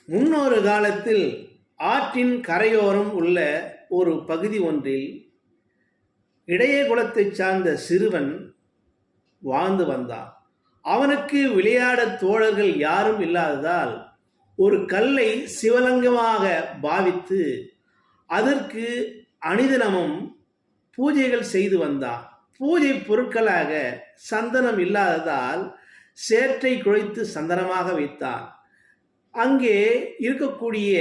முன்னொரு காலத்தில் ஆற்றின் கரையோரம் உள்ள ஒரு பகுதி ஒன்றில் இடையே குலத்தைச் சார்ந்த சிறுவன் வாழ்ந்து வந்தான். அவனுக்கு விளையாட தோழர்கள் யாரும் இல்லாததால் ஒரு கல்லை சிவலிங்கமாக பாவித்து அதற்கு அணிதினமும் பூஜைகள் செய்து வந்தான். பூஜை பொருட்களாக சந்தனம் இல்லாததால் சேற்றை குழைத்து சந்தனமாக வைத்தான். அங்கே இருக்கக்கூடிய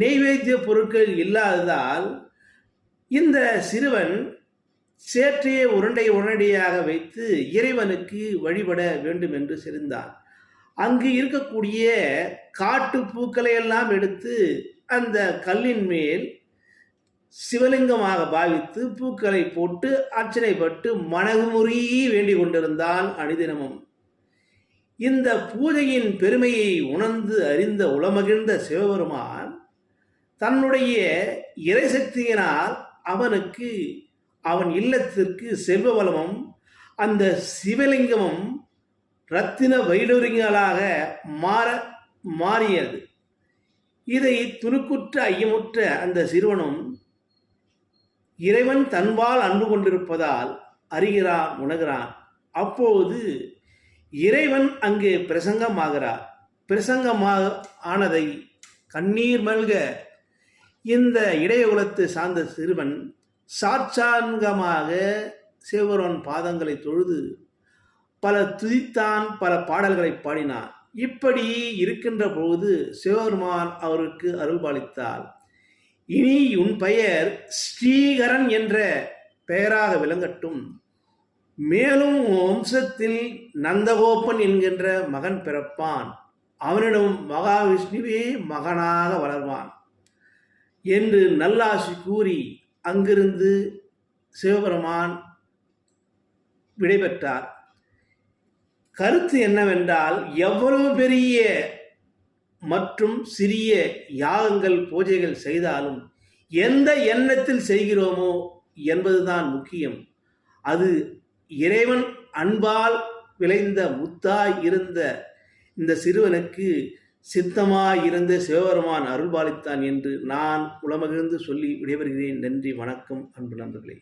நெய்வேத்திய பொருட்கள் இல்லாததால் இந்த சிறுவன் சேற்றையே உருண்டையாக வைத்து இறைவனுக்கு வழிபட வேண்டும் என்று சிரிந்தான். அங்கு இருக்கக்கூடிய காட்டு பூக்களை எல்லாம் எடுத்து அந்த கல்லின் மேல் சிவலிங்கமாக பாவித்து பூக்களை போட்டு அர்ச்சனைப்பட்டு மனமுறி வேண்டிக் கொண்டிருந்தான் அணிதினமும். இந்த பூஜையின் பெருமையை உணர்ந்து அறிந்த உளமகிழ்ந்த சிவபெருமான் தன்னுடைய இறைசக்தியினால் அவனுக்கு அவன் இல்லத்திற்கு செல்வ வளமும் அந்த சிவலிங்கமும் இரத்தின வைடூரியங்களாக மாறியது. இதை துணுக்குற்ற ஐயமுற்ற அந்த சிறுவனும் இறைவன் தன்பால் அன்பு கொண்டிருப்பதால் அறிகிறான், உணர்கிறான். அப்போது இறைவன் அங்கே பிரசங்கமாகிறார். ஆனதை கண்ணீர் மல்க இந்த இடையகுலத்து சார்ந்த சிறுவன் சாட்சாங்கமாக சிவபெருமான் பாதங்களை தொழுது பல துதித்தான், பல பாடல்களை பாடினான். இப்படி இருக்கின்ற பொழுது சிவபெருமான் அவருக்கு அருள்பாலித்தார். இனி உன் பெயர் ஸ்ரீகரன் என்ற பெயராக விளங்கட்டும். மேலும் வம்சத்தில் நந்தகோபன் என்கின்ற மகன் பிறப்பான். அவனிடம் மகாவிஷ்ணுவே மகனாக வளர்வான் என்று நல்லாசி கூறி அங்கிருந்து சிவபெருமான் விடைபெற்றார். கருத்து என்னவென்றால், எவ்வளவு பெரிய மற்றும் சிறிய யாகங்கள் பூஜைகள் செய்தாலும் எந்த எண்ணத்தில் செய்கிறோமோ என்பதுதான் முக்கியம். அது இறைவன் அன்பால் விளைந்த முத்தாய் இருந்த இந்த சிறுவனுக்கு சித்தமாய் இருந்த சிவபெருமான் அருள்பாலித்தான் என்று நான் உளமகிழ்ந்து சொல்லி விடைபெறுகிறேன். நன்றி, வணக்கம் அன்பு நண்பர்களே.